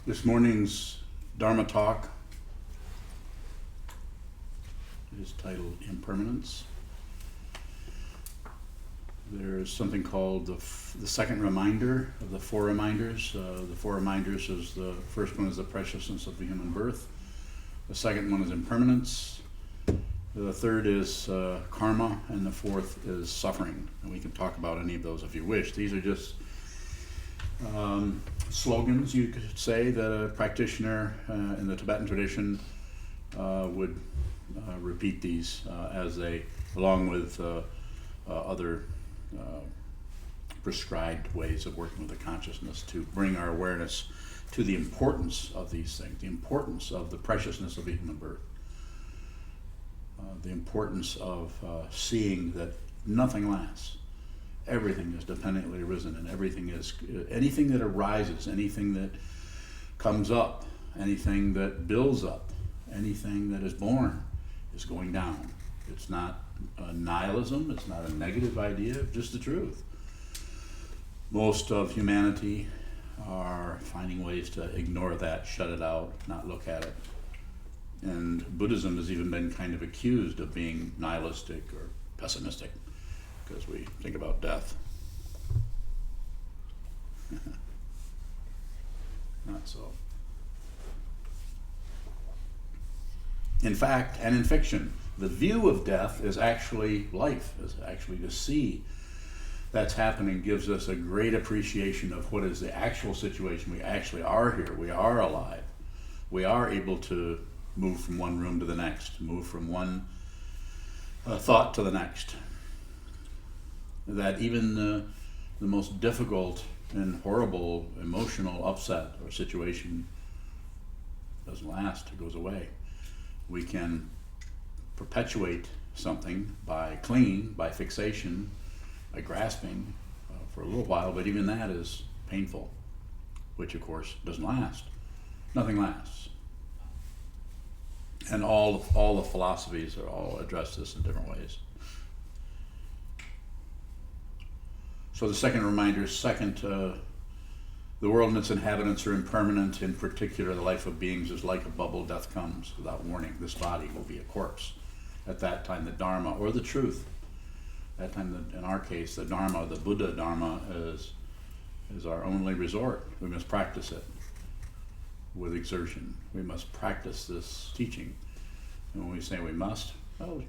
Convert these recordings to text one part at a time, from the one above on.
This morning's Dharma talk is titled Impermanence. There's something called the second reminder of the four reminders. The four reminders is the first one is the preciousness of the human birth. The second one is impermanence. The third is karma, and the fourth is suffering. And we can talk about any of those if you wish. These are just slogans, you could say, that a practitioner in the Tibetan tradition would repeat these as they, along with other prescribed ways of working with the consciousness to bring our awareness to the importance of these things, the importance of the preciousness of the human birth, the importance of seeing that nothing lasts. Everything is dependently arisen, and everything is, anything that arises, anything that comes up, anything that builds up, anything that is born is going down. It's not a nihilism, it's not a negative idea, just the truth. Most of humanity are finding ways to ignore that, shut it out, not look at it. And Buddhism has even been kind of accused of being nihilistic or pessimistic, because we think about death. Not so. In fact, and in fiction, the view of death is actually life, is actually to see that's happening gives us a great appreciation of what is the actual situation. We actually are here, we are alive. We are able to move from one room to the next, move from one thought to the next. That even the most difficult and horrible emotional upset or situation doesn't last, it goes away. We can perpetuate something by clinging, by fixation, by grasping for a little while, but even that is painful, which of course doesn't last. Nothing lasts. And all the philosophies are all address this in different ways. So the second reminder is the world and its inhabitants are impermanent. In particular, the life of beings is like a bubble. Death comes without warning. This body will be a corpse. At that time, the Dharma, or the truth, at that time, in our case, the Dharma, the Buddha Dharma, is our only resort. We must practice it with exertion. We must practice this teaching. And when we say we must, well,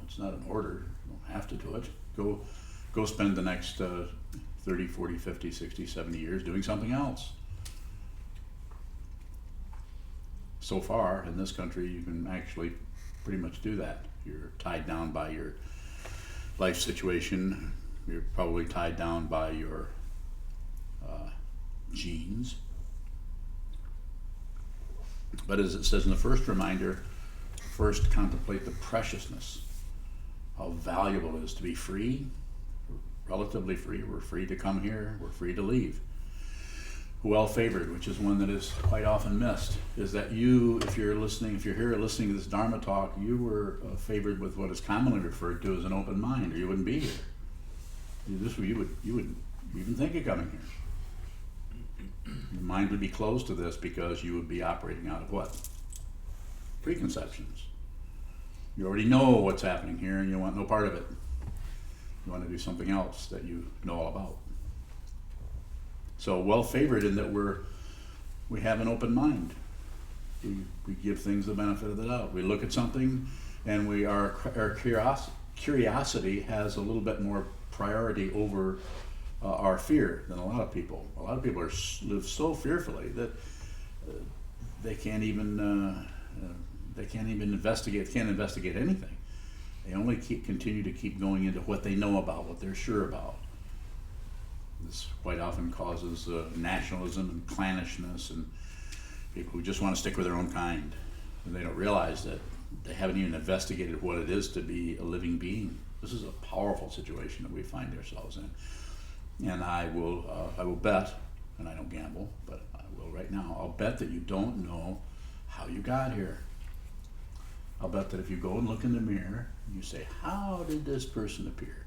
it's not an order. You don't have to do it. Go spend the next 30, 40, 50, 60, 70 years doing something else. So far, in this country, you can actually pretty much do that. You're tied down by your life situation. You're probably tied down by your genes. But as it says in the first reminder, first contemplate the preciousness, how valuable it is to be free, relatively free. We're free to come here, we're free to leave. Well favored, which is one that is quite often missed, is that you, if you're here listening to this Dharma talk, you were favored with what is commonly referred to as an open mind, or you wouldn't be here. You wouldn't even think of coming here. Your mind would be closed to this because you would be operating out of what? Preconceptions. You already know what's happening here and you want no part of it. You want to do something else that you know all about. So well favored in that we have an open mind. We give things the benefit of the doubt. We look at something and our curiosity has a little bit more priority over our fear than a lot of people. A lot of people live so fearfully that they can't even investigate anything. They only continue to keep going into what they know about, what they're sure about. This quite often causes nationalism and clannishness and people who just want to stick with their own kind. And they don't realize that they haven't even investigated what it is to be a living being. This is a powerful situation that we find ourselves in. And I will bet, and I don't gamble, but I will right now, I'll bet that you don't know how you got here. I'll bet that if you go and look in the mirror and you say, how did this person appear?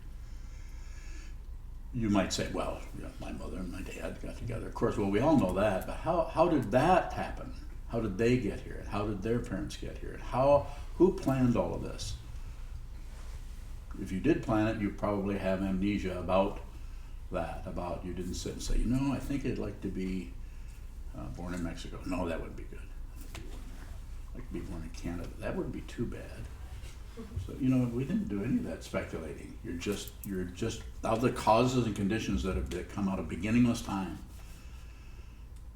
You might say, well, my mother and my dad got together. Of course, well, we all know that, but how did that happen? How did they get here? And how did their parents get here? And who planned all of this? If you did plan it, you probably have amnesia about that, about you didn't sit and say, I think I'd like to be born in Mexico. No, that wouldn't be good. I'd like to be born in Canada. That wouldn't be too bad. So, we didn't do any of that speculating. You're just of the causes and conditions that come out of beginningless time,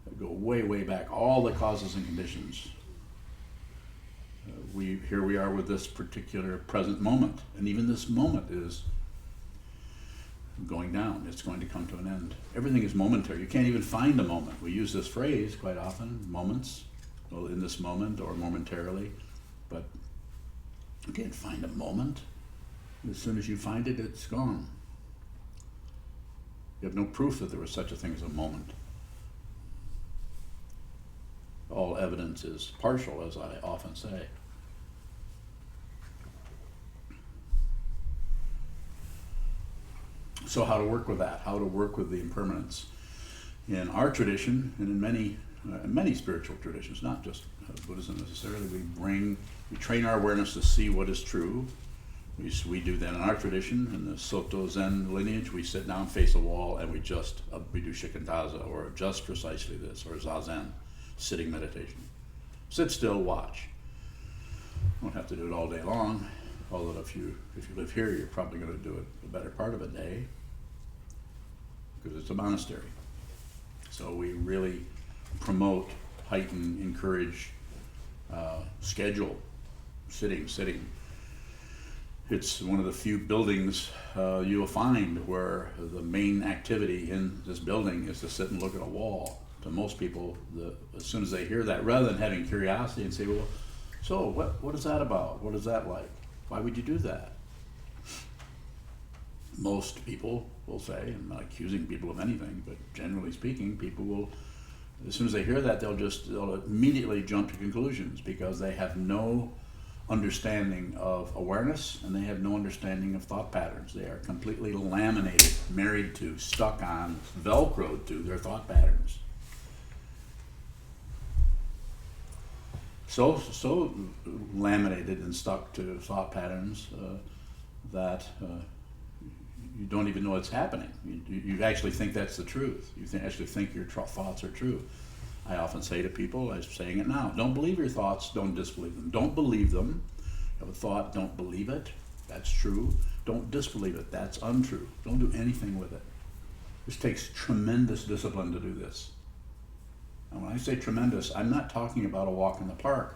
that go way, way back, all the causes and conditions. Here we are with this particular present moment, and even this moment is going down. It's going to come to an end. Everything is momentary. You can't even find a moment. We use this phrase quite often, moments, well, in this moment or momentarily, but you can't find a moment. As soon as you find it, it's gone. You have no proof that there was such a thing as a moment. All evidence is partial, as I often say. So how to work with that? How to work with the impermanence? In our tradition, and in many spiritual traditions, not just Buddhism necessarily, we train our awareness to see what is true. We do that in our tradition, in the Soto Zen lineage. We sit down, face a wall, and we do shikantaza, or just precisely this, or zazen, sitting meditation. Sit still, watch. Don't have to do it all day long, although if you live here, you're probably going to do it the better part of a day, because it's a monastery. So we really promote, heighten, encourage, schedule sitting. It's one of the few buildings you'll find where the main activity in this building is to sit and look at a wall. To most people, as soon as they hear that, rather than having curiosity and say, well, so what is that about? What is that like? Why would you do that? Most people will say, I'm not accusing people of anything, but generally speaking, people will, as soon as they hear that, they'll immediately jump to conclusions, because they have no understanding of awareness, and they have no understanding of thought patterns. They are completely laminated, married to, stuck on, velcroed to their thought patterns. So laminated and stuck to thought patterns that you don't even know it's happening. You actually think that's the truth. You actually think your thoughts are true. I often say to people, I'm saying it now, don't believe your thoughts, don't disbelieve them. Don't believe them. You have a thought, don't believe it. That's true. Don't disbelieve it. That's untrue. Don't do anything with it. This takes tremendous discipline to do this. And when I say tremendous, I'm not talking about a walk in the park.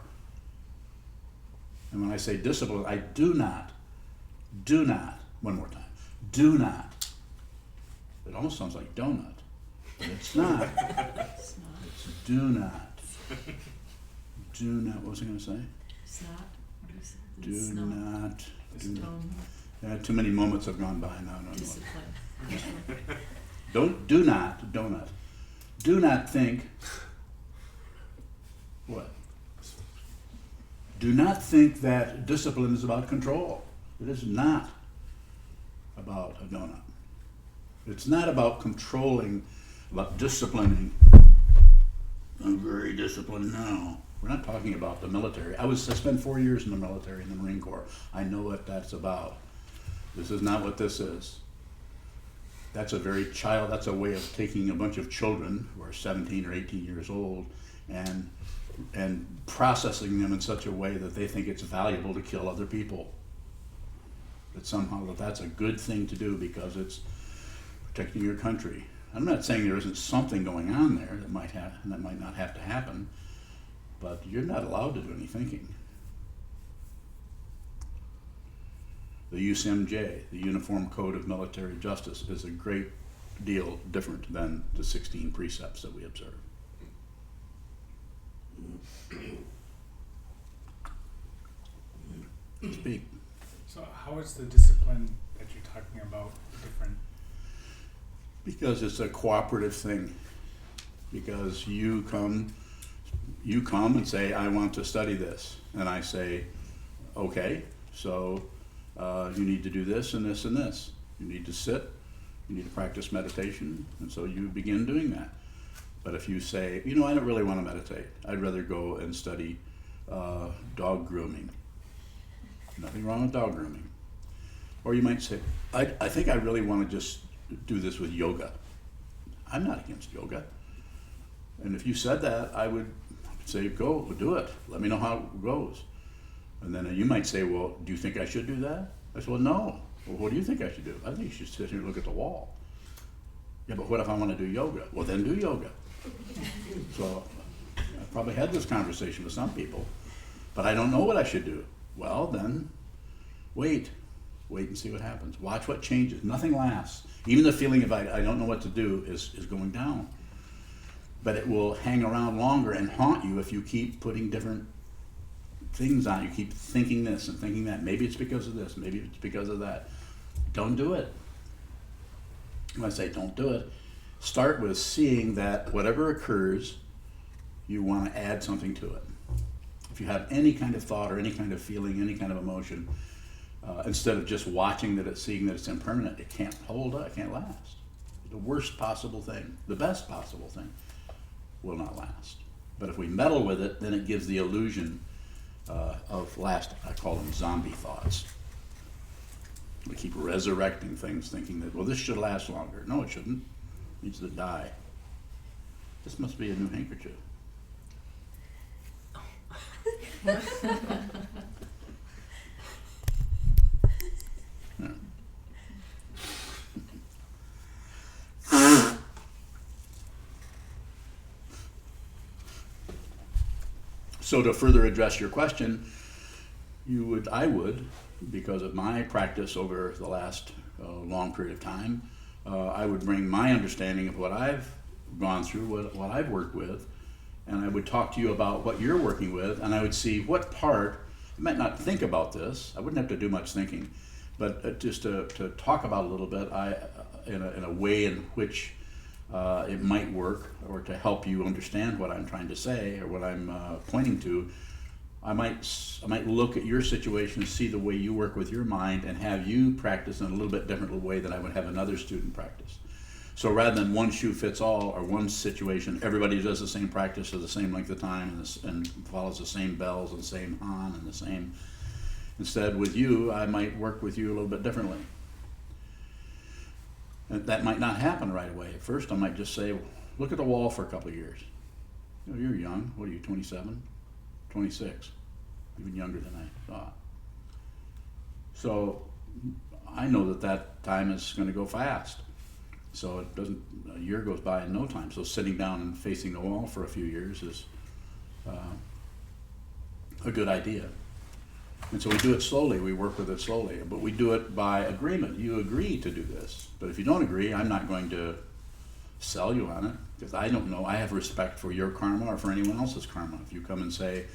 And when I say discipline, I do not, one more time, do not. It almost sounds like donut, but it's not. It's do not. Do not, what was I going to say? It's not. Do not. Too many moments have gone by now. Do not, donut. Do not think, what? Do not think that discipline is about control. It is not about a donut. It's not about controlling, about disciplining. I'm very disciplined now. We're not talking about the military. I spent 4 years in the military, in the Marine Corps. I know what that's about. This is not what this is. That's a way of taking a bunch of children who are 17 or 18 years old and processing them in such a way that they think it's valuable to kill other people. That somehow that's a good thing to do because it's protecting your country. I'm not saying there isn't something going on there that might not have to happen, but you're not allowed to do any thinking. The UCMJ, the Uniform Code of Military Justice, is a great deal different than the 16 precepts that we observe. Speak. So how is the discipline that you're talking about different? Because it's a cooperative thing. Because you come and say, I want to study this. And I say, okay, so you need to do this and this and this. You need to sit You need to practice meditation, and so you begin doing that. But if you say, I don't really want to meditate, I'd rather go and study dog grooming. Nothing wrong with dog grooming. Or you might say, I think I really want to just do this with yoga. I'm not against yoga. And if you said that, I would say, go, do it. Let me know how it goes. And then you might say, well, do you think I should do that? I said, well, no. Well, what do you think I should do? I think you should sit here and look at the wall. Yeah, but what if I want to do yoga? Well, then do yoga. So I probably had this conversation with some people, but I don't know what I should do. Well, then wait and see what happens. Watch what changes. Nothing lasts. Even the feeling of I don't know what to do is going down. But it will hang around longer and haunt you if you keep putting different things on. You keep thinking this and thinking that. Maybe it's because of this. Maybe it's because of that. Don't do it. When I say don't do it, start with seeing that whatever occurs, you want to add something to it. If you have any kind of thought or any kind of feeling, any kind of emotion, instead of just watching that, seeing that it's impermanent, it can't hold up, it can't last. The worst possible thing, the best possible thing, will not last. But if we meddle with it, then it gives the illusion of lasting. I call them zombie thoughts. We keep resurrecting things thinking that, well, this should last longer. No, it shouldn't. It needs to die. This must be a new handkerchief. So to further address your question, I would, because of my practice over the last long period of time, I would bring my understanding of what I've gone through, what I've worked with, and I would talk to you about what you're working with, and I would see what part, I might not think about this, I wouldn't have to do much thinking, but just to talk about a little bit, in a way in which it might work, or to help you understand what I'm trying to say, or what I'm pointing to, I might look at your situation, see the way you work with your mind, and have you practice in a little bit different way than I would have another student practice. So rather than one shoe fits all, or one situation, everybody does the same practice for the same length of time and follows the same bells and the same han and the same. Instead, with you, I might work with you a little bit differently. And that might not happen right away. At first, I might just say, look at the wall for a couple of years. You're young. What are you, 27? 26, even younger than I thought. So I know that time is going to go fast. So it doesn't, a year goes by in no time. So sitting down and facing the wall for a few years is a good idea. And so we do it slowly, we work with it slowly, but we do it by agreement. You agree to do this. But if you don't agree, I'm not going to sell you on it, because I don't know. I have respect for your karma or for anyone else's karma. If you come and say,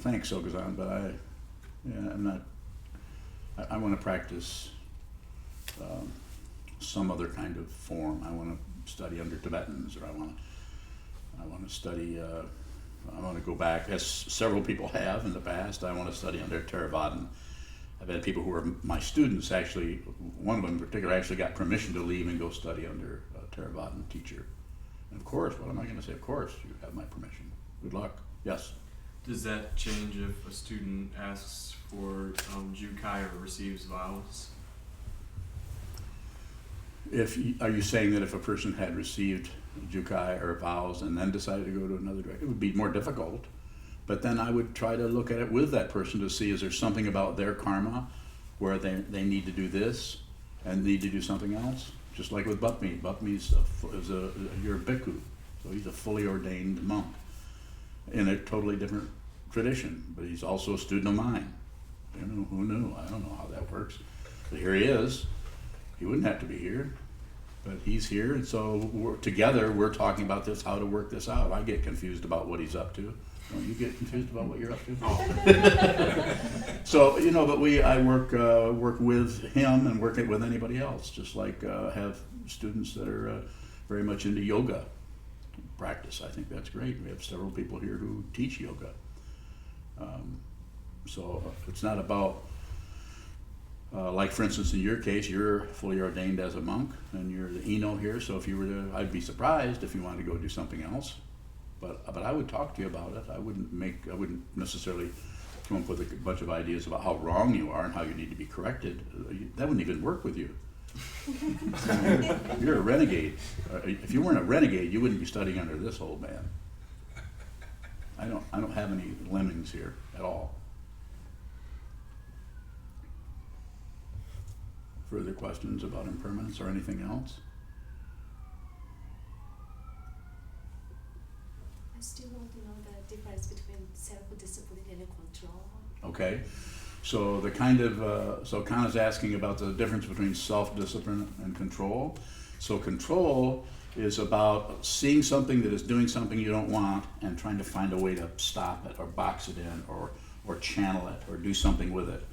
thanks, Sokuzan, but I'm not, I want to practice some other kind of form. I want to study under Tibetans, or I want to study, I want to go back, as several people have in the past, I want to study under Theravadan. I've had people who were my students, actually, one of them in particular actually got permission to leave and go study under a Theravadan teacher. And of course, what am I going to say? Of course, you have my permission. Good luck. Yes? Does that change if a student asks for jukai or receives vows? Are you saying that if a person had received jukai or vows and then decided to go to another direction, it would be more difficult? But then I would try to look at it with that person to see, is there something about their karma where they need to do this and need to do something else? Just like with Bhatmi. Bhatmi's you're a bhikkhu, so he's a fully ordained monk in a totally different tradition, but he's also a student of mine. Who knew? I don't know how that works. But here he is. He wouldn't have to be here, but he's here, and so together we're talking about this, how to work this out. I get confused about what he's up to. Don't you get confused about what you're up to? Oh. So, but I work with him and work it with anybody else, just like have students that are very much into yoga practice. I think that's great. We have several people here who teach yoga. So it's not about Like for instance, in your case, you're fully ordained as a monk, and you're the Eno here. So if you were to, I'd be surprised if you wanted to go do something else. But I would talk to you about it. I wouldn't necessarily come up with a bunch of ideas about how wrong you are and how you need to be corrected. That wouldn't even work with you. You're a renegade. If you weren't a renegade, you wouldn't be studying under this old man. I don't have any lemmings here at all. Further questions about impermanence or anything else? I still want to know the difference between self-discipline and control. Okay, so the kind of so Kana's asking about the difference between self-discipline and control. So control is about seeing something that is doing something you don't want and trying to find a way to stop it or box it in or channel it or do something with it.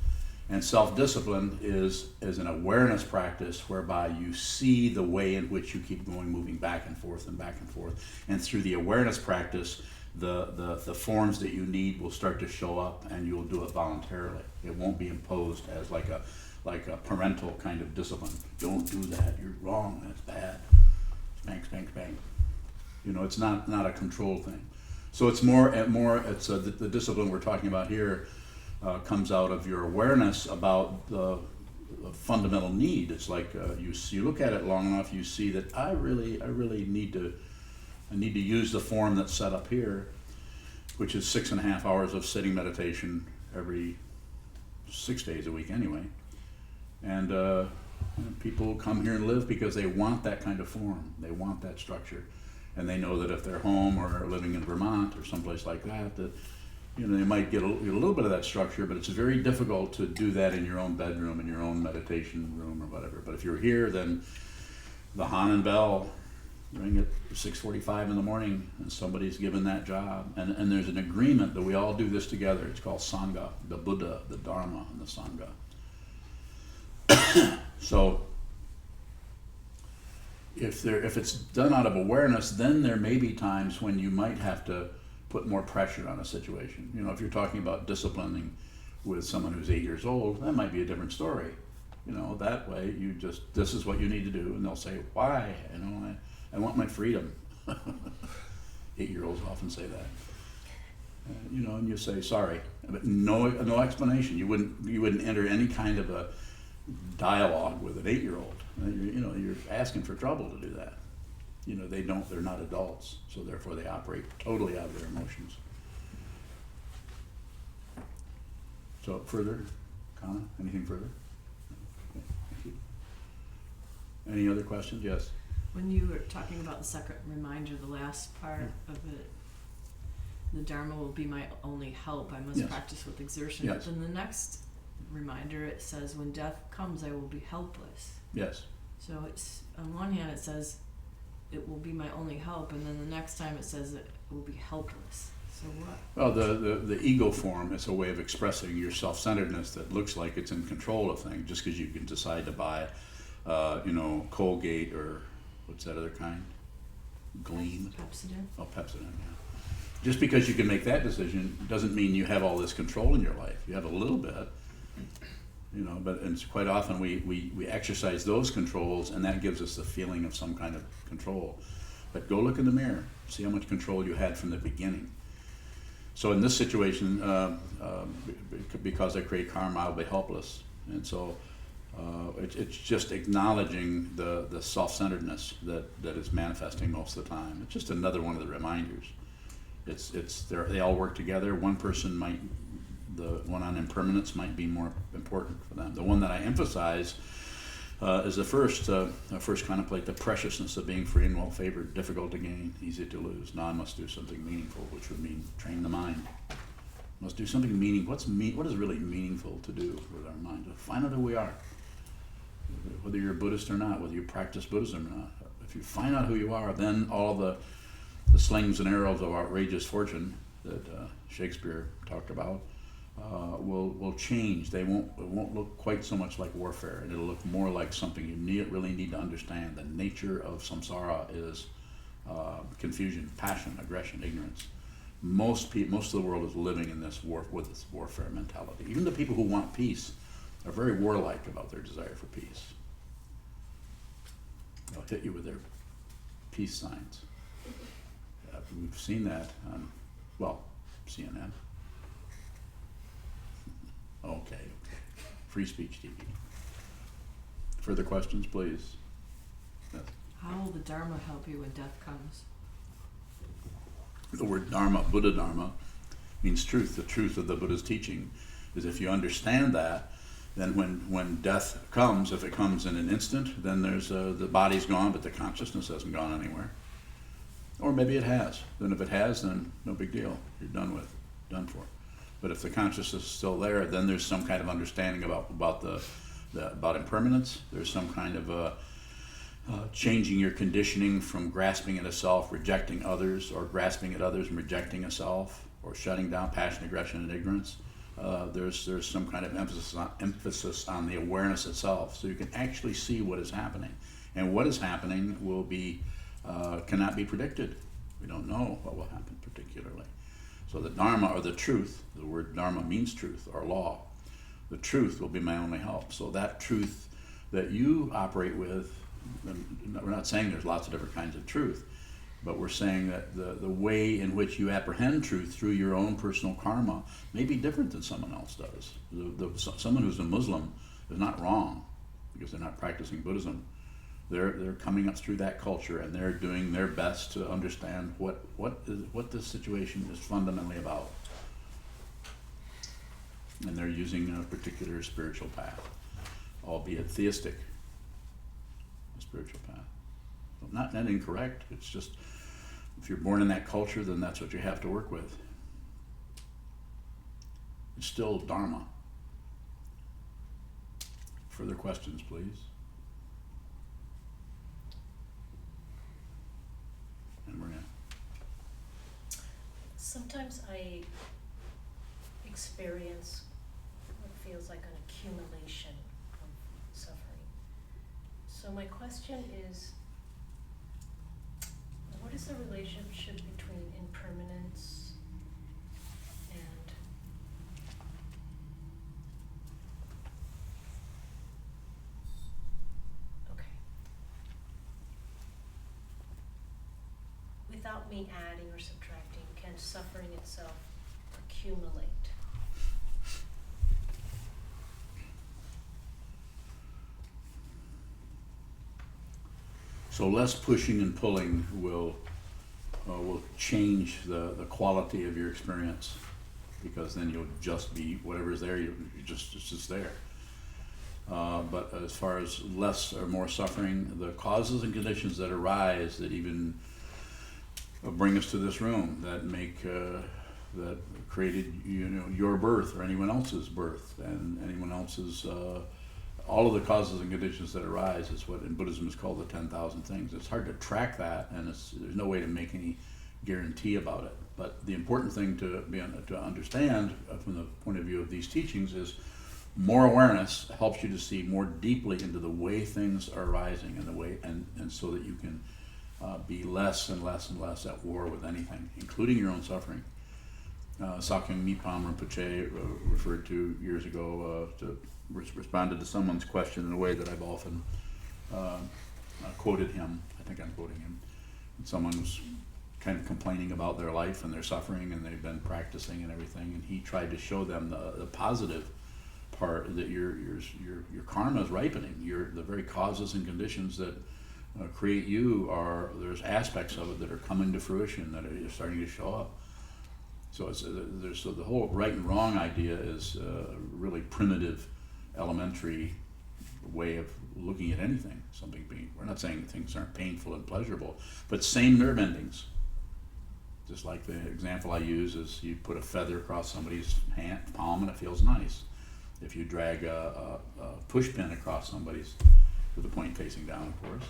And self-discipline is an awareness practice whereby you see the way in which you keep going, moving back and forth and back and forth. And through the awareness practice, the forms that you need will start to show up, and you'll do it voluntarily. It won't be imposed as like a parental kind of discipline. Don't do that. You're wrong. That's bad. Spank, spank, spank. You know, it's not a control thing. So it's more. It's the discipline we're talking about here. Comes out of your awareness about the fundamental need. It's like you look at it long enough, you see that I really need to use the form that's set up here, which is 6.5 hours of sitting meditation every 6 days a week anyway. And people come here and live because they want that kind of form. They want that structure, and they know that if they're home or living in Vermont or someplace like that, you know, they might get a little bit of that structure, but it's very difficult to do that in your own bedroom, in your own meditation room or whatever. But if you're here, then the Hanan bell ring at 6:45 in the morning, and somebody's given that job. And there's an agreement that we all do this together. It's called Sangha, the Buddha, the Dharma, and the Sangha. So if it's done out of awareness, then there may be times when you might have to put more pressure on a situation. You know, if you're talking about disciplining with someone who's 8 years old, that might be a different story. You know, that way this is what you need to do, and they'll say, why? You know, I want my freedom. 8-year-olds often say that. You know, and you say, sorry, but no explanation. You wouldn't enter any kind of a dialogue with an 8-year-old. You know, you're asking for trouble to do that. You know, they're not adults, so therefore they operate totally out of their emotions. So further, Kana, anything further? Okay, thank you. Any other questions? Yes. When you were talking about the second reminder, the last part of it, the Dharma will be my only help. I must practice with exertion. Yes. But then the next reminder, it says, when death comes, I will be helpless. Yes. So it's, on one hand, it says, it will be my only help, and then the next time it says it will be helpless. So what? Well, the ego form is a way of expressing your self-centeredness that looks like it's in control of things, just because you can decide to buy, you know, Colgate or what's that other kind? Gleam? Pepsodent? Oh, Pepsodent, yeah. Just because you can make that decision doesn't mean you have all this control in your life. You have a little bit, you know, but it's quite often we exercise those controls, and that gives us the feeling of some kind of control. But go look in the mirror, see how much control you had from the beginning. So in this situation, because I create karma, I'll be helpless. And so it's just acknowledging the self-centeredness that is manifesting most of the time. It's just another one of the reminders. They all work together. One person the one on impermanence might be more important for them. The one that I emphasize is the first contemplate the preciousness of being free and well favored, difficult to gain, easy to lose. Now I must do something meaningful, which would mean train the mind. Must do something meaningful. What is really meaningful to do with our mind? To find out who we are, whether you're a Buddhist or not, whether you practice Buddhism or not. If you find out who you are, then all the slings and arrows of outrageous fortune that Shakespeare talked about will change. It won't look quite so much like warfare, and it'll look more like something you really need to understand. The nature of samsara is confusion, passion, aggression, ignorance. Most of the world is living in this with this warfare mentality. Even the people who want peace are very warlike about their desire for peace. They'll hit you with their peace signs. We've seen that on, well, CNN. Okay. Free speech TV. Further questions, please? Yes. How will the Dharma help you when death comes? The word Dharma, Buddha Dharma, means truth. The truth of the Buddha's teaching is if you understand that, then when death comes, if it comes in an instant, then there's the body's gone, but the consciousness hasn't gone anywhere. Or maybe it has. Then if it has, then no big deal. You're done with, done for. But if the consciousness is still there, then there's some kind of understanding about impermanence. There's some kind of changing your conditioning from grasping at a self, rejecting others, or grasping at others and rejecting a self, or shutting down passion, aggression, and ignorance. There's some kind of emphasis on the awareness itself, so you can actually see what is happening. And what is happening will be cannot be predicted. We don't know what will happen particularly. So the Dharma, or the truth, the word Dharma means truth or law. The truth will be my only help. So that truth that you operate with, and we're not saying there's lots of different kinds of truth, but we're saying that the way in which you apprehend truth through your own personal karma may be different than someone else does. Someone who's a Muslim is not wrong because they're not practicing Buddhism. They're coming up through that culture and they're doing their best to understand what this situation is fundamentally about. And they're using a particular spiritual path, albeit theistic, a spiritual path. Not incorrect, it's just if you're born in that culture, then that's what you have to work with. It's still Dharma. Further questions, please? And Maria. Sometimes I experience what feels like an accumulation of suffering. So my question is, what is the relationship between impermanence and without me adding or subtracting, can suffering itself accumulate? So less pushing and pulling will change the quality of your experience, because then you'll just be whatever's there. It's just there. But as far as less or more suffering, the causes and conditions that arise that even bring us to this room, that make that created your birth or anyone else's birth and anyone else's. All of the causes and conditions that arise is what in Buddhism is called the 10,000 things. It's hard to track that, and there's no way to make any guarantee about it. But the important thing to understand from the point of view of these teachings is more awareness helps you to see more deeply into the way things are arising and the way, and so that you can be less and less and less at war with anything, including your own suffering. Sakyong Mipam Rinpoche referred to years ago responded to someone's question in a way that I've often quoted him. I think I'm quoting him. And someone was kind of complaining about their life and their suffering, and they've been practicing and everything, and he tried to show them the positive part, that your karma is ripening. The very causes and conditions that create you there's aspects of it that are coming to fruition, that are starting to show up. So the whole right and wrong idea is a really primitive, elementary way of looking at anything. We're not saying things aren't painful and pleasurable, but same nerve endings. Just like the example I use is you put a feather across somebody's palm and it feels nice. If you drag a push pin across somebody's, with the point facing down, of course,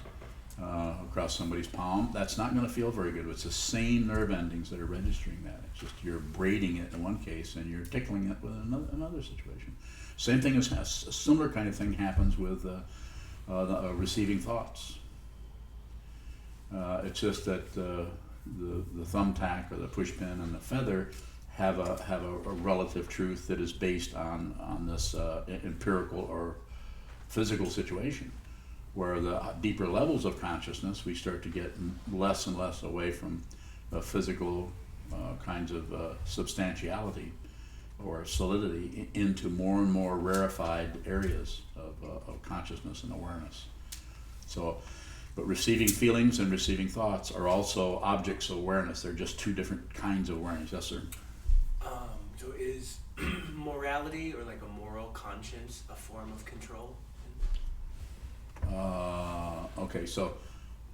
across somebody's palm, that's not going to feel very good. It's the same nerve endings that are registering that. It's just you're braiding it in one case and you're tickling it with another situation. Same thing, a similar kind of thing happens with receiving thoughts. It's just that the thumbtack or the push pin and the feather have a relative truth that is based on this empirical or physical situation, where the deeper levels of consciousness, we start to get less and less away from physical kinds of substantiality or solidity into more and more rarefied areas of consciousness and awareness. So, but receiving feelings and receiving thoughts are also objects of awareness. They're just two different kinds of awareness. Yes, sir? So is morality or like a moral conscience a form of control? Okay, so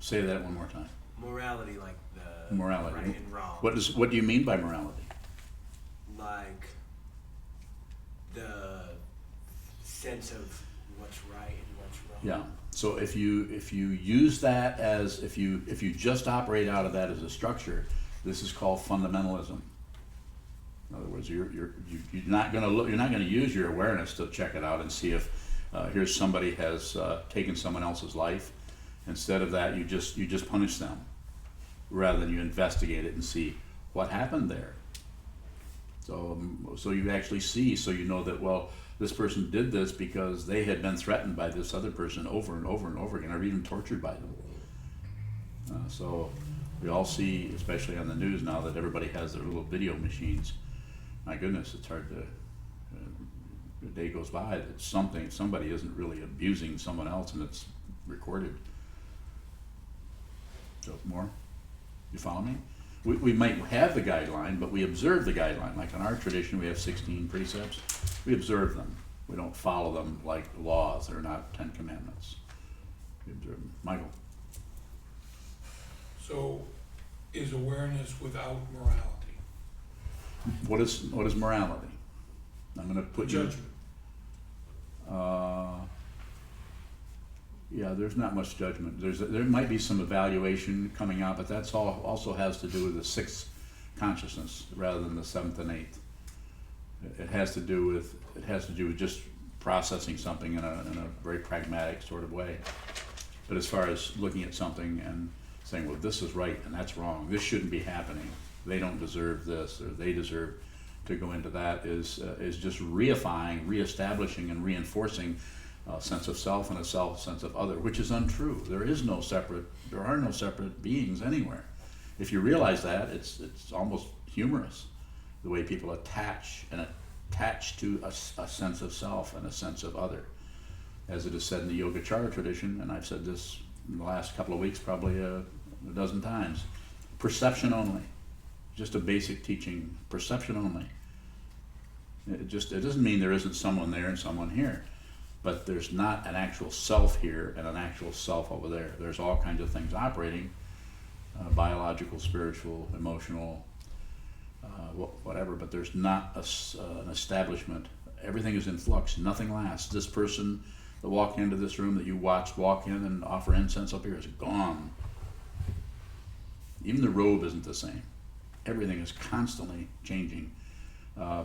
say that one more time. Morality, like the Morality. right and wrong. What do you mean by morality? Like the sense of what's right and what's wrong. Yeah. So if you use that as if you just operate out of that as a structure, this is called fundamentalism. In other words, you're not going to use your awareness to check it out and see if here's somebody has taken someone else's life. Instead of that, you just punish them, rather than you investigate it and see what happened there. So you actually see, so you know that, well, this person did this because they had been threatened by this other person over and over and over again, or even tortured by them. So we all see, especially on the news now, that everybody has their little video machines. My goodness, it's hard to, a day goes by that somebody isn't really abusing someone else and it's recorded. So more? You follow me? We might have the guideline, but we observe the guideline. Like in our tradition, we have 16 precepts. We observe them. We don't follow them like laws. They're not 10 commandments. We observe them. Michael? So, is awareness without morality? What is morality? I'm going to put Judgment. Yeah, there's not much judgment. There might be some evaluation coming out, but that's also has to do with the sixth consciousness rather than the seventh and eighth. It has to do with just processing something in a very pragmatic sort of way. But as far as looking at something and saying, well, this is right and that's wrong, this shouldn't be happening, they don't deserve this, or they deserve to go into that, is just reifying, reestablishing, and reinforcing a sense of self and a sense of other, which is untrue. There are no separate beings anywhere. If you realize that, it's almost humorous the way people attach to a sense of self and a sense of other. As it is said in the Yogacara tradition, and I've said this in the last couple of weeks probably a dozen times, perception only. Just a basic teaching, perception only. It doesn't mean there isn't someone there and someone here, but there's not an actual self here and an actual self over there. There's all kinds of things operating, biological, spiritual, emotional, whatever, but there's not an establishment. Everything is in flux, nothing lasts. This person that walked into this room that you watched walk in and offer incense up here is gone. Even the robe isn't the same. Everything is constantly changing,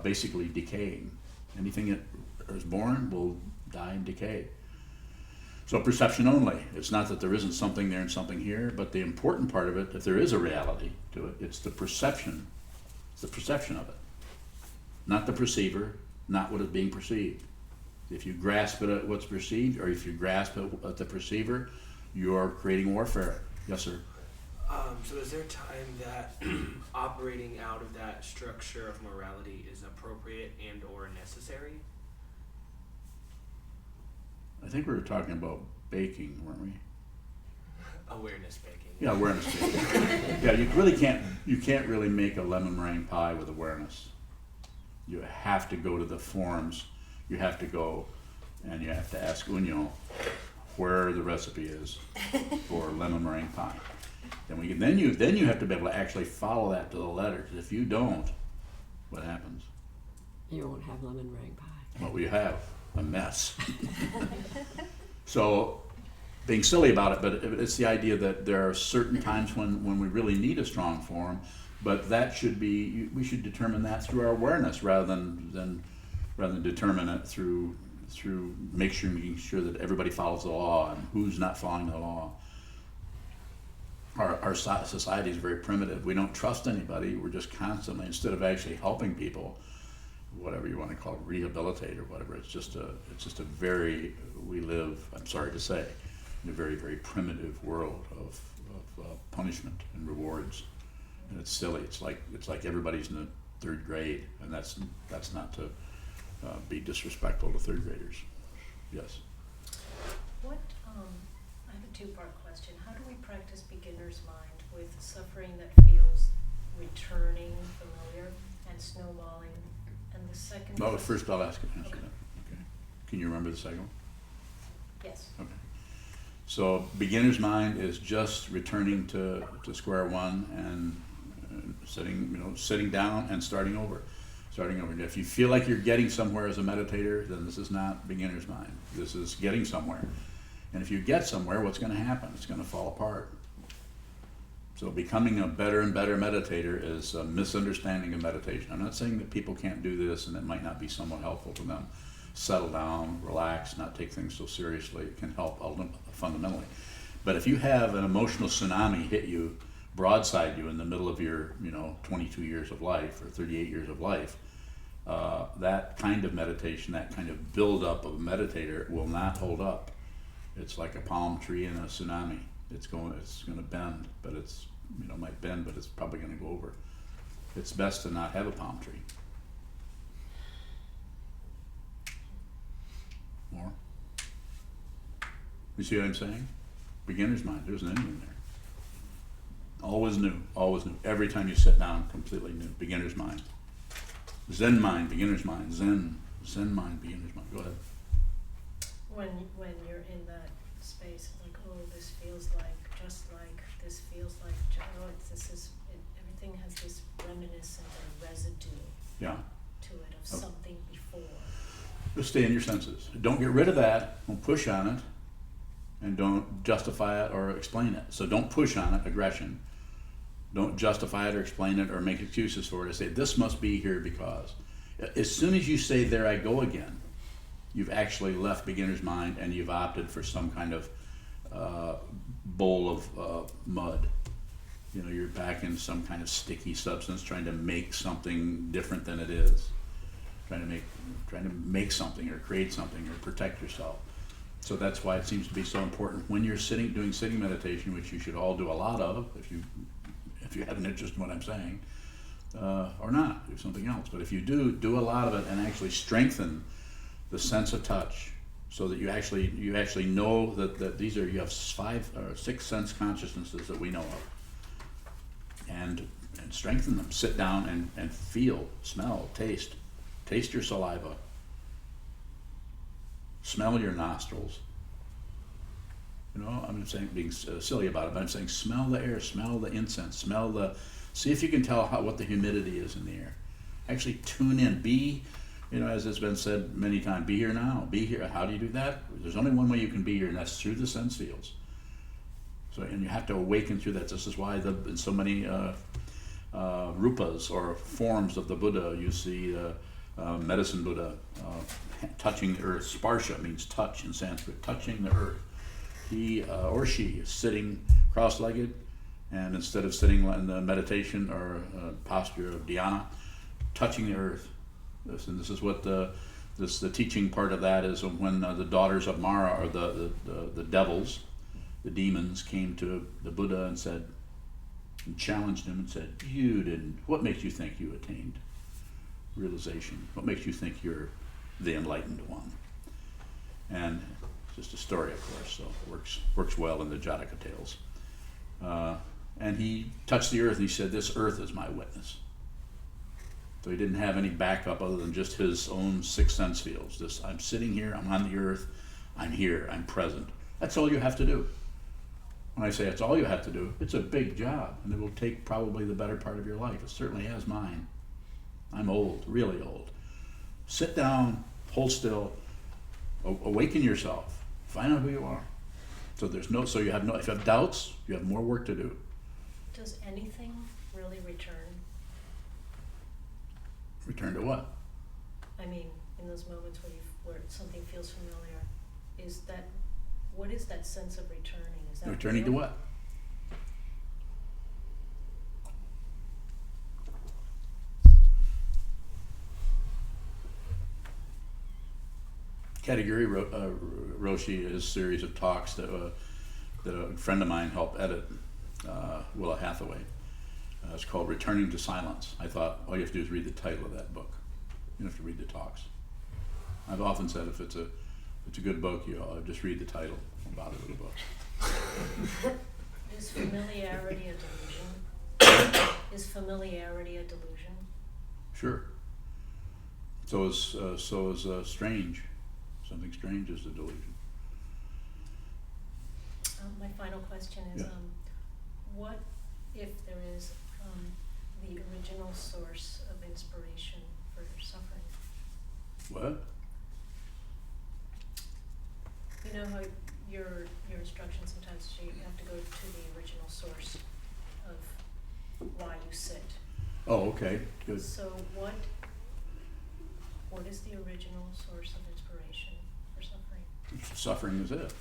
basically decaying. Anything that is born will die and decay. So perception only. It's not that there isn't something there and something here, but the important part of it, if there is a reality to it, it's the perception. It's the perception of it. Not the perceiver, not what is being perceived. If you grasp it at what's perceived, or if you grasp it at the perceiver, you're creating warfare. Yes, sir? So is there time that operating out of that structure of morality is appropriate and or necessary? I think we were talking about baking, weren't we? Awareness baking. Yeah, awareness baking. Yeah, you can't really make a lemon meringue pie with awareness. You have to go to the forms. You have to go and you have to ask Unyo where the recipe is for lemon meringue pie. Then you have to be able to actually follow that to the letter. Because if you don't, what happens? You won't have lemon meringue pie. What we have, a mess. So, being silly about it, but it's the idea that there are certain times when we really need a strong form, but that should be, we should determine that through our awareness rather than determine it through making sure that everybody follows the law and who's not following the law. our society is very primitive. We don't trust anybody. We're just constantly, instead of actually helping people, whatever you want to call it, rehabilitate or whatever. It's just a very, we live, I'm sorry to say, in a very, very primitive world of punishment and rewards. And it's silly. It's like everybody's in the third grade, and that's not to be disrespectful to third graders. Yes. What, I have a two-part question. How do we practice beginner's mind with suffering that feels returning, familiar, and snowballing? And the second No, question- first I'll ask you. Answer Okay. that. Okay. Can you remember the second one? Yes. Okay. So beginner's mind is just returning to square one and sitting down and starting over. And if you feel like you're getting somewhere as a meditator, then this is not beginner's mind. This is getting somewhere. And if you get somewhere, what's going to happen? It's going to fall apart. So becoming a better and better meditator is a misunderstanding of meditation. I'm not saying that people can't do this and it might not be somewhat helpful to them. Settle down, relax, not take things so seriously. It can help fundamentally. But if you have an emotional tsunami hit you, broadside you in the middle of your 22 years of life or 38 years of life, that kind of meditation, that kind of build-up of a meditator will not hold up. It's like a palm tree in a tsunami. It's going to bend, but might bend, but it's probably going to go over. It's best to not have a palm tree. More? You see what I'm saying? Beginner's mind, there isn't anything there. Always new, always new. Every time you sit down, completely new. Beginner's mind. Zen mind, beginner's mind. Zen mind, beginner's mind. Go ahead. When you're in that space, like, oh, this feels like, just like, this feels like, everything has this reminiscent or residue Yeah. to it of something before. Just stay in your senses. Don't get rid of that. Don't push on it. And don't justify it or explain it. So don't push on it, aggression. Don't justify it or explain it or make excuses for it. Say, this must be here because. As soon as you say, there I go again, you've actually left beginner's mind and you've opted for some kind of bowl of mud. You're back in some kind of sticky substance trying to make something different than it is. Trying to make something or create something or protect yourself. So that's why it seems to be so important when you're doing sitting meditation, which you should all do a lot of if you have an interest in what I'm saying, or not, do something else. But if you do a lot of it and actually strengthen the sense of touch, so that you actually know that you have 5 or 6 sense consciousnesses that we know of, and strengthen them. Sit down and feel, smell, taste your saliva. Smell your nostrils. I'm saying, being silly about it, but I'm saying smell the air, smell the incense, see if you can tell what the humidity is in the air. Actually tune in, be, as has been said many times, be here now, be here. How do you do that? There's only one way you can be here, and that's through the sense fields. So, and you have to awaken through that. This is why in so many rupas or forms of the Buddha, you see medicine Buddha, touching the earth. Sparsha means touch in Sanskrit, touching the earth. He or she is sitting cross-legged, and instead of sitting in the meditation or posture of dhyana, touching the earth. This is what the teaching part of that is. When the daughters of Mara, or the devils, the demons, came to the Buddha and challenged him and said, what makes you think you attained realization? What makes you think you're the enlightened one? And it's just a story, of course, so it works well in the Jataka tales. And he touched the earth and he said, this earth is my witness. So he didn't have any backup other than just his own 6 sense fields. I'm sitting here, I'm on the earth, I'm here, I'm present. That's all you have to do. When I say that's all you have to do, it's a big job, and it will take probably the better part of your life. It certainly has mine. I'm old, really old. Sit down, hold still, awaken yourself, find out who you are. So if you have doubts, you have more work to do. Does anything really return? Return to what? I mean, in those moments where something feels familiar, what is that sense of returning? Is that Returning to real? what? Katagiri Roshi, his series of talks that a friend of mine helped edit, Willa Hathaway. It's called Returning to Silence. I thought all you have to do is read the title of that book. You don't have to read the talks. I've often said if it's a good book, you just read the title. Don't bother with the book. Is familiarity a delusion? Is familiarity a delusion? Sure. So is strange. Something strange is a delusion. My final question is, Yeah. what if there is the original source of inspiration for suffering? What? You know how your instructions sometimes say you have to go to the original source of why you sit. Oh, okay, good. So what is the original source of inspiration for suffering? Suffering is it.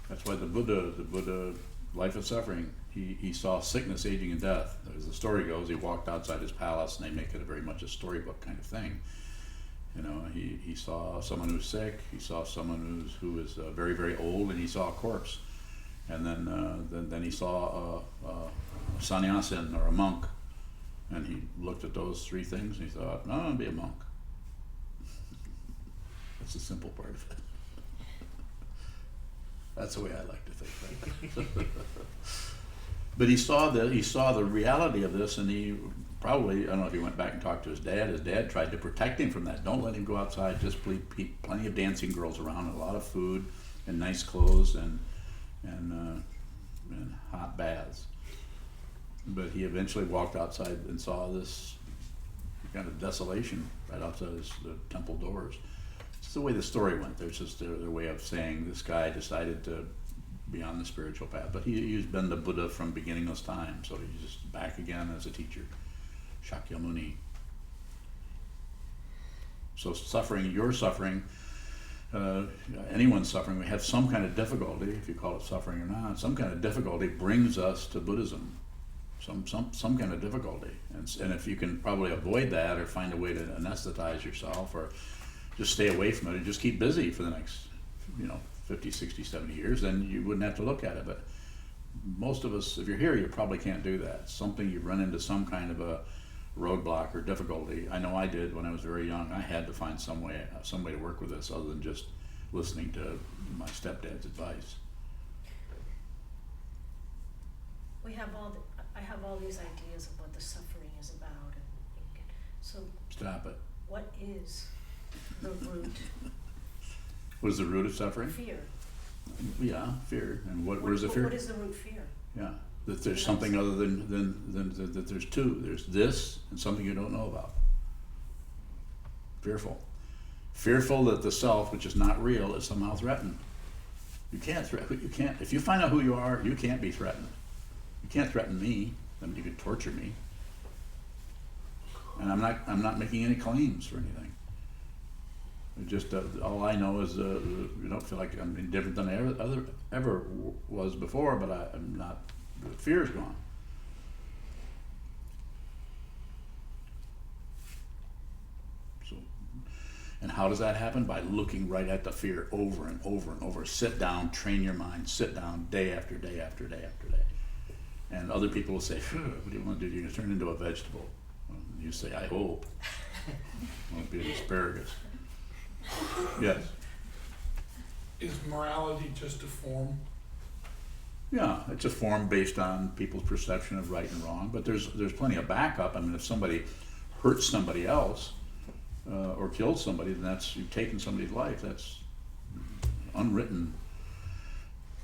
That's why the Buddha, life of suffering, he saw sickness, aging, and death. As the story goes, he walked outside his palace, and they make it very much a storybook kind of thing. You know, he saw someone who's sick, he saw someone who was very, very old, and he saw a corpse. And then he saw a sannyasin, or a monk, and he looked at those three things, and he thought, no, I'll be a monk. That's the simple part of it. That's the way I like to think. Right? But he saw the reality of this, and he probably, I don't know if he went back and talked to his dad. His dad tried to protect him from that. Don't let him go outside. Just plenty of dancing girls around, and a lot of food, and nice clothes, and hot baths. But he eventually walked outside and saw this kind of desolation right outside the temple doors. It's the way the story went. There's just their way of saying this guy decided to be on the spiritual path. But he's been the Buddha from beginningless time, so he's just back again as a teacher. Shakyamuni. So suffering, your suffering, anyone's suffering, we have some kind of difficulty, if you call it suffering or not, some kind of difficulty brings us to Buddhism. Some kind of difficulty. And if you can probably avoid that, or find a way to anesthetize yourself, or just stay away from it and just keep busy for the next 50, 60, 70 years, then you wouldn't have to look at it. But most of us, if you're here, you probably can't do that. Something, you run into some kind of a roadblock or difficulty. I know I did when I was very young. I had to find some way to work with this other than just listening to my stepdad's advice. I have all these ideas of what the suffering is about, and so Stop it. what is the root? What is the root of suffering? Fear. Yeah, fear. And what is the fear? What is the root fear? Yeah, that there's something other than that there's two. There's this and something you don't know about. Fearful. Fearful that the self, which is not real, is somehow threatened. You can't if you find out who you are, you can't be threatened. You can't threaten me. Then you could torture me. And I'm not making any claims for anything. Just all I know is you don't feel like I'm any different than I ever was before, but I'm not. The fear is gone. So, and how does that happen? By looking right at the fear over and over and over. Sit down, train your mind. Sit down, day after day after day after day. And other people will say, "What do you want to do? You're going to turn into a vegetable." Well, you say, "I hope." Won't be an asparagus. Yes. Is morality just a form? Yeah, it's a form based on people's perception of right and wrong, but there's plenty of backup. I mean, if somebody hurts somebody else or kills somebody, then you've taken somebody's life. That's unwritten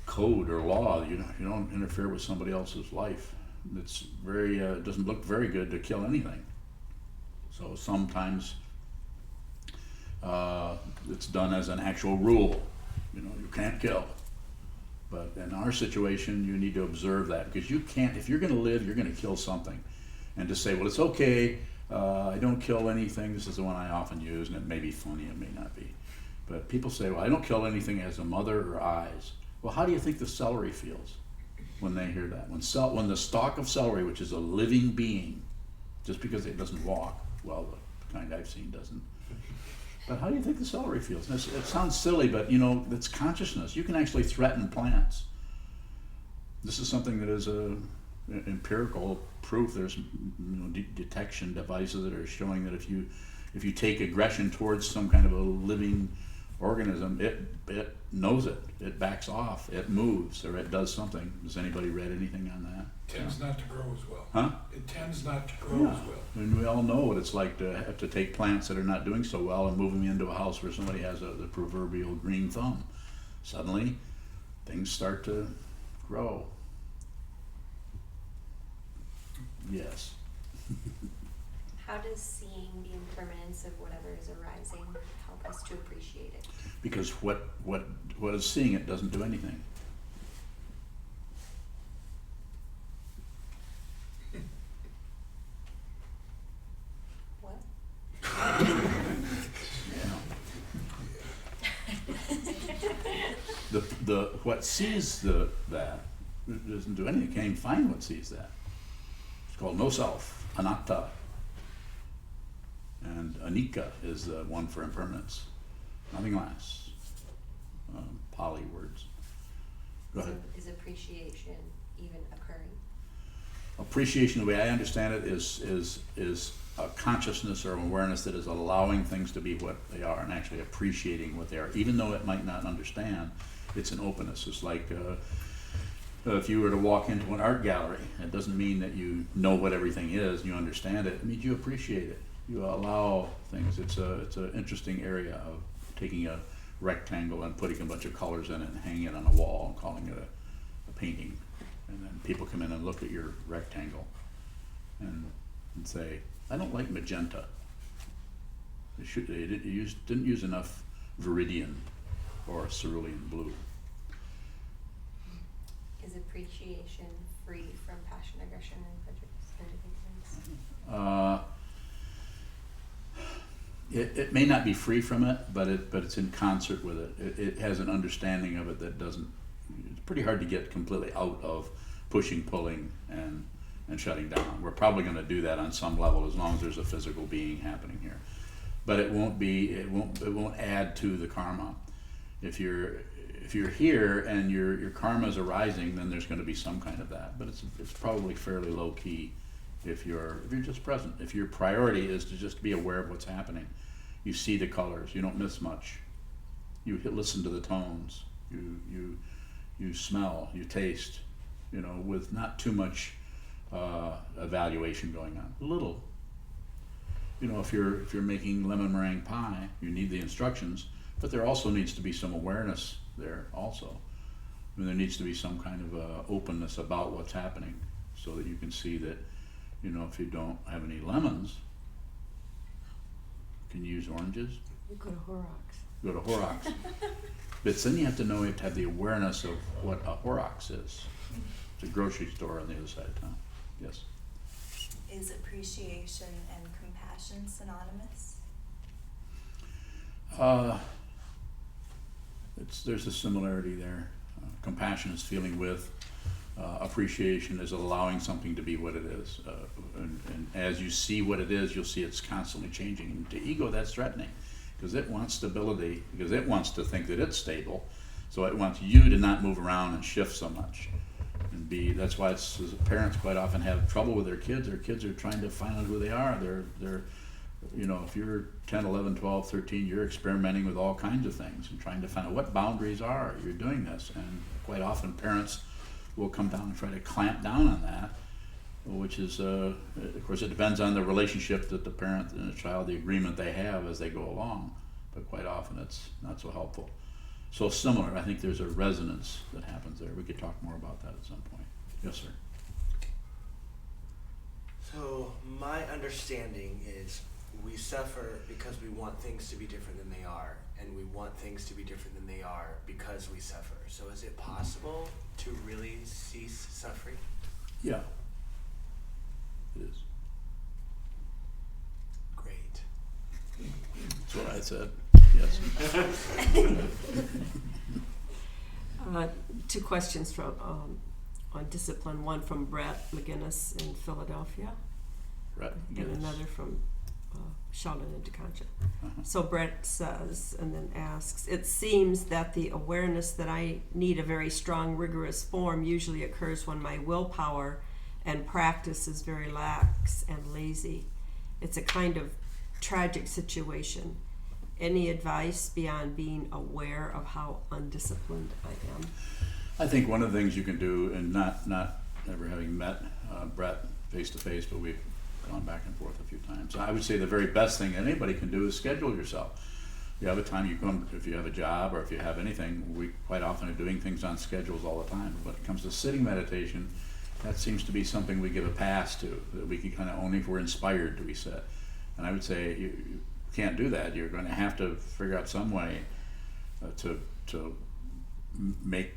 code or law. You don't interfere with somebody else's life. It's very it doesn't look very good to kill anything. So sometimes it's done as an actual rule. You can't kill. But in our situation, you need to observe that, because you can't. If you're going to live, you're going to kill something. And to say, well, it's okay, I don't kill anything. This is the one I often use, and it may be funny, it may not be. But people say, well, I don't kill anything as a mother or eyes. Well, how do you think the celery feels when they hear that? When the stalk of celery, which is a living being, just because it doesn't walk, well, the kind I've seen doesn't. But how do you think the celery feels? And it sounds silly, but you know, it's consciousness. You can actually threaten plants. This is something that is a empirical proof. There's detection devices that are showing that if you take aggression towards some kind of a living organism, it knows it. It backs off. It moves, or it does something. Has anybody read anything on that? Tends not to grow as well. Huh? It tends not to grow Yeah. as well. And we all know what it's like to have to take plants that are not doing so well and move them into a house where somebody has the proverbial green thumb. Suddenly, things start to grow. Yes. How does seeing the impermanence of whatever is arising help us to appreciate it? Because what is seeing it doesn't do anything. What? The what sees that doesn't do anything. Can't even find what sees that. It's called no self, anatta. And anicca is the one for impermanence. Nothing lasts. Pali words. Go ahead. Is appreciation even occurring? Appreciation, the way I understand it, is a consciousness or awareness that is allowing things to be what they are and actually appreciating what they are, even though it might not understand. It's an openness. It's like if you were to walk into an art gallery, it doesn't mean that you know what everything is and you understand it. It means you appreciate it. You allow things. It's an interesting area of taking a rectangle and putting a bunch of colors in it and hanging it on a wall and calling it a painting. And then people come in and look at your rectangle and say, I don't like magenta. They didn't use enough viridian or cerulean blue. Is appreciation free from passion, aggression, and prejudice and ignorance? It may not be free from it, but it's in concert with it. It has an understanding of it that doesn't. It's pretty hard to get completely out of pushing, pulling, and shutting down. We're probably going to do that on some level as long as there's a physical being happening here. But it won't be. It won't add to the karma. If you're here and your karma is arising, then there's going to be some kind of that. But it's probably fairly low key. If you're just present, if your priority is to just be aware of what's happening, you see the colors, you don't miss much. You listen to the tones, you smell, you taste, with not too much evaluation going on. A little. If you're making lemon meringue pie, you need the instructions, but there also needs to be some awareness there also. There needs to be some kind of openness about what's happening, so that you can see that. If you don't have any lemons, can you use oranges? You go to Horrocks. Go to Horrocks. But then you have to have the awareness of what a Horrocks is. It's a grocery store on the other side of town. Yes? Is appreciation and compassion synonymous? There's a similarity there. Compassion is feeling with. Appreciation is allowing something to be what it is, and as you see what it is, you'll see it's constantly changing. And to ego, that's threatening, because it wants stability, because it wants to think that it's stable, so it wants you to not move around and shift so much. And that's why parents quite often have trouble with their kids. Their kids are trying to find out who they are. They're if you're 10, 11, 12, 13, you're experimenting with all kinds of things and trying to find out what boundaries are. You're doing this, and quite often parents will come down and try to clamp down on that, which is, of course, it depends on the relationship that the parent and the child, the agreement they have as they go along, but quite often it's not so helpful. So similar, I think there's a resonance that happens there. We could talk more about that at some point. Yes, sir. So my understanding is we suffer because we want things to be different than they are, and we want things to be different than they are because we suffer. So is it possible to really cease suffering? Yeah, it is. Great. That's what I said. Yes. Two questions from on discipline. One from Brett McGinnis in Philadelphia, Right. and another from Sheldon and DeConcha. Uh-huh. So Brett says, and then asks, it seems that the awareness that I need a very strong, rigorous form usually occurs when my willpower and practice is very lax and lazy. It's a kind of tragic situation. Any advice beyond being aware of how undisciplined I am? I think one of the things you can do, and not ever having met Brett face to face, but we've gone back and forth a few times. I would say the very best thing anybody can do is schedule yourself. You have a time you come, if you have a job or if you have anything, we quite often are doing things on schedules all the time. When it comes to sitting meditation, that seems to be something we give a pass to, that we can kind of only if we're inspired do we sit. And I would say you can't do that. You're going to have to figure out some way to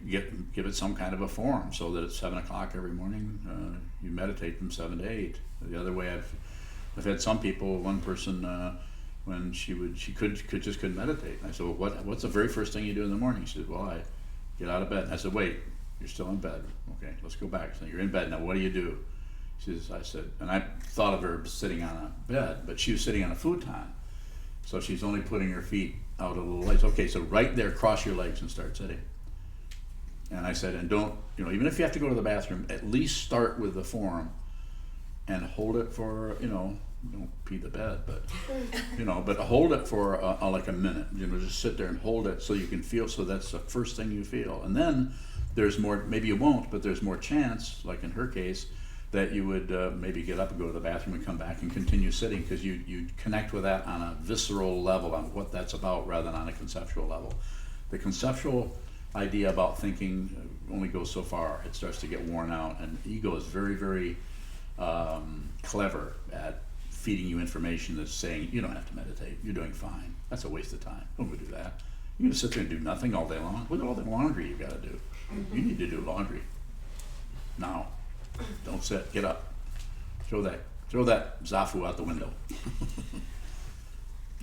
give it some kind of a form, so that at 7 o'clock every morning you meditate from 7 to 8. The other way, I've had some people. One person when she couldn't meditate. And I said, well, what's the very first thing you do in the morning? She said, well, I get out of bed. And I said, wait, you're still in bed. Okay, let's go back. So you're in bed now. What do you do? I said, and I thought of her sitting on a bed, but she was sitting on a futon. So she's only putting her feet out a little ways. Okay, so right there, cross your legs and start sitting. And I said, and don't, even if you have to go to the bathroom, at least start with the form and hold it for, don't pee the bed, but, but hold it for like a minute. Just sit there and hold it so you can feel, so that's the first thing you feel. And then there's more, maybe you won't, but there's more chance, like in her case, that you would maybe get up and go to the bathroom and come back and continue sitting, because you connect with that on a visceral level, on what that's about, rather than on a conceptual level. The conceptual idea about thinking only goes so far. It starts to get worn out, and ego is very, very clever at feeding you information that's saying you don't have to meditate, you're doing fine. That's a waste of time. Don't go do that. You're gonna sit there and do nothing all day long. Look at all the laundry you gotta do. You need to do laundry now. Don't sit. Get up. Throw that zafu out the window.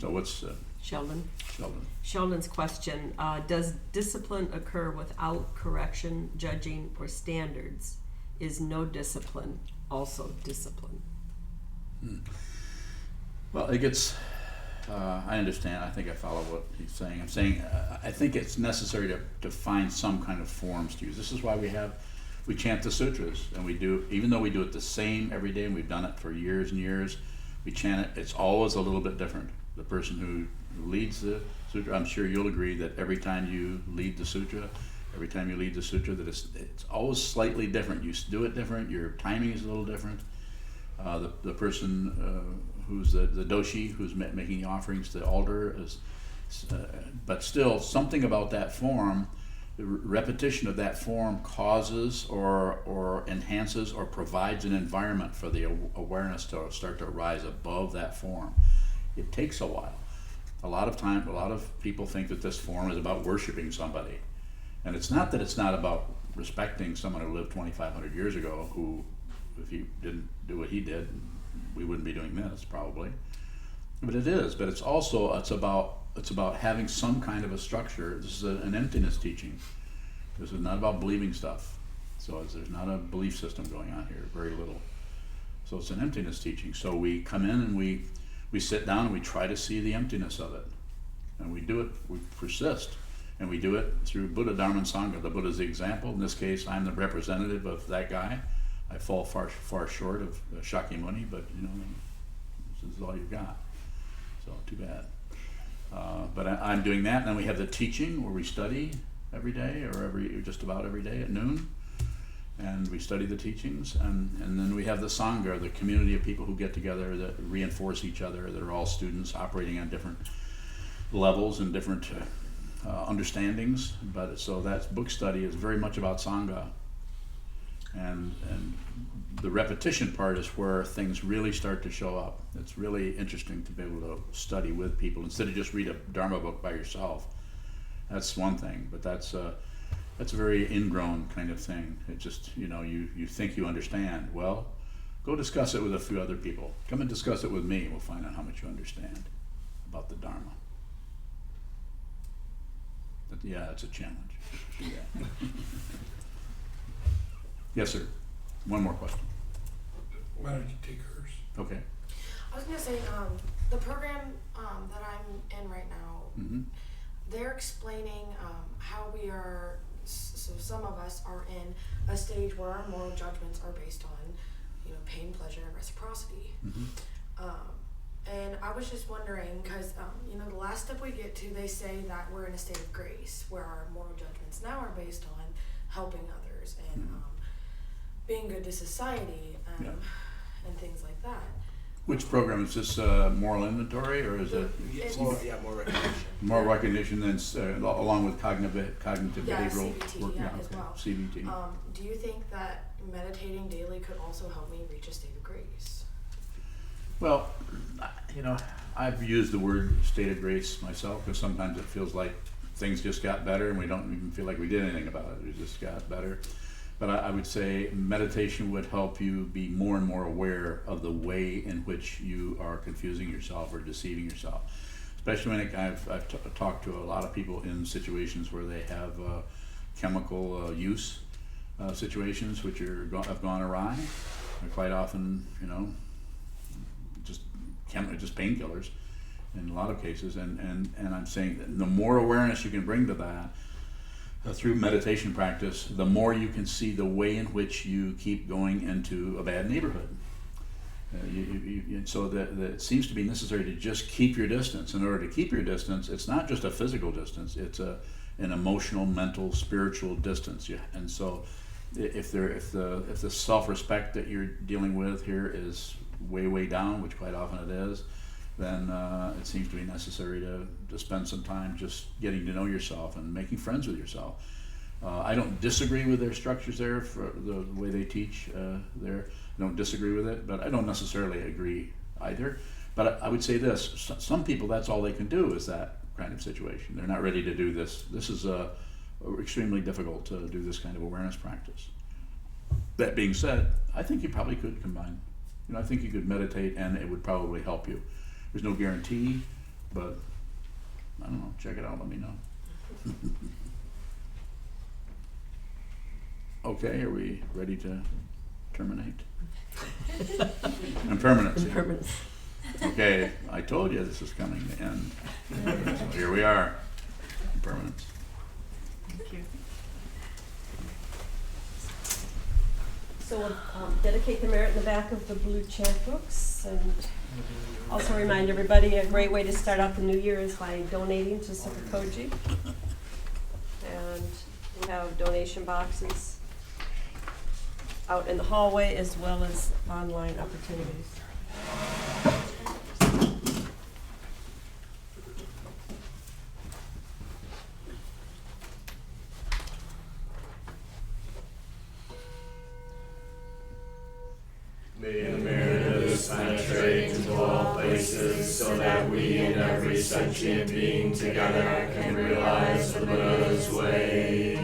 So what's Sheldon. Sheldon? Sheldon's question, does discipline occur without correction, judging, or standards? Is no discipline also discipline? Well, it gets, I understand. I think I follow what he's saying. I'm saying I think it's necessary to find some kind of forms to use. This is why we chant the sutras, and we do, even though we do it the same every day, and we've done it for years and years, we chant it. It's always a little bit different. The person who leads the sutra, I'm sure you'll agree that every time you lead the sutra, that it's always slightly different. You do it different. Your timing is a little different. The person who's the doshi, who's making the offerings to the altar, is, but still something about that form. The repetition of that form causes or enhances or provides an environment for the awareness to start to rise above that form. It takes a while. A lot of people think that this form is about worshiping somebody. And it's not that it's not about respecting someone who lived 2,500 years ago, who, if he didn't do what he did, we wouldn't be doing this probably. But it is. But it's also, it's about having some kind of a structure. This is an emptiness teaching. This is not about believing stuff. So there's not a belief system going on here, very little. So it's an emptiness teaching. So we come in and we sit down and we try to see the emptiness of it. And we do it, we persist. And we do it through Buddha, Dharma, and Sangha. The Buddha is the example. In this case, I'm the representative of that guy. I fall far short of Shakyamuni, but this is all you've got. So too bad. But I'm doing that, and then we have the teaching where we study every day, or just about every day at noon, and we study the teachings, and then we have the Sangha, the community of people who get together that reinforce each other, that are all students operating on different levels and different understandings. But so that book study is very much about Sangha, and the repetition part is where things really start to show up. It's really interesting to be able to study with people instead of just read a Dharma book by yourself. That's one thing, but that's a very ingrown kind of thing. It just, you think you understand. Well, go discuss it with a few other people. Come and discuss it with me, and we'll find out how much you understand about the Dharma. But yeah, it's a challenge. Yeah. Yes, sir. One more question. Why don't you take hers? Okay. I was gonna say, the program that I'm in right now, Mm-hmm. they're explaining how we are, so some of us are in a stage where our moral judgments are based on, pain, pleasure, and reciprocity. Mm-hmm. And I was just wondering, because, the last step we get to, they say that we're in a state of grace, where our moral judgments now are based on helping others and being good to society Yeah. and things like that. Which program is this? Moral inventory, or is it It's More recognition. more recognition than along with cognitive Yeah, behavioral CBT, work? yeah, as okay. well. CBT. Do you think that meditating daily could also help me reach a state of grace? Well, I've used the word state of grace myself because sometimes it feels like things just got better and we don't even feel like we did anything about it. It just got better. But I would say meditation would help you be more and more aware of the way in which you are confusing yourself or deceiving yourself. Especially when I've talked to a lot of people in situations where they have chemical use situations which have gone awry. And quite often, just painkillers in a lot of cases. And I'm saying that the more awareness you can bring to that, through meditation practice, the more you can see the way in which you keep going into a bad neighborhood. So that it seems to be necessary to just keep your distance. In order to keep your distance, it's not just a physical distance; it's an emotional, mental, spiritual distance. And so, if the self-respect that you're dealing with here is way down, which quite often it is, then it seems to be necessary to spend some time just getting to know yourself and making friends with yourself. I don't disagree with their structures there, for the way they teach there. I don't disagree with it, but I don't necessarily agree either. But I would say this, some people, that's all they can do is that kind of situation. They're not ready to do this. This is extremely difficult to do this kind of awareness practice. That being said, I think you probably could combine. I think you could meditate and it would probably help you. There's no guarantee, but I don't know, check it out, let me know. Okay, are we ready to terminate? Impermanence. Impermanence. Okay, I told you this is coming to end. So here we are, impermanence. Thank you. So we'll dedicate the merit in the back of the blue chant books, and also remind everybody a great way to start out the new year is by donating to Sokukoji. And we have donation boxes out in the hallway as well as online opportunities. May the merit of this penetrate into all places, so that we and every sentient being together can realize the Buddha's way.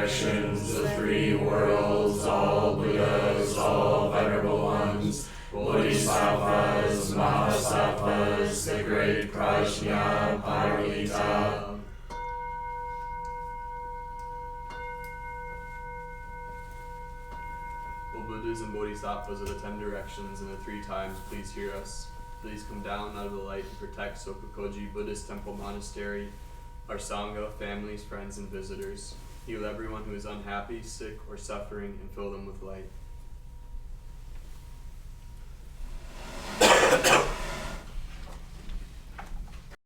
The three worlds, all Buddhas, all venerable ones, Bodhisattvas, Mahasattvas, the great Prajna Paramita. O Buddhas and Bodhisattvas of the 10 directions and the 3 times, please hear us. Please come down out of the light and protect Sokukoji Buddhist Temple Monastery, our Sangha, families, friends, and visitors. Heal everyone who is unhappy, sick, or suffering, and fill them with light.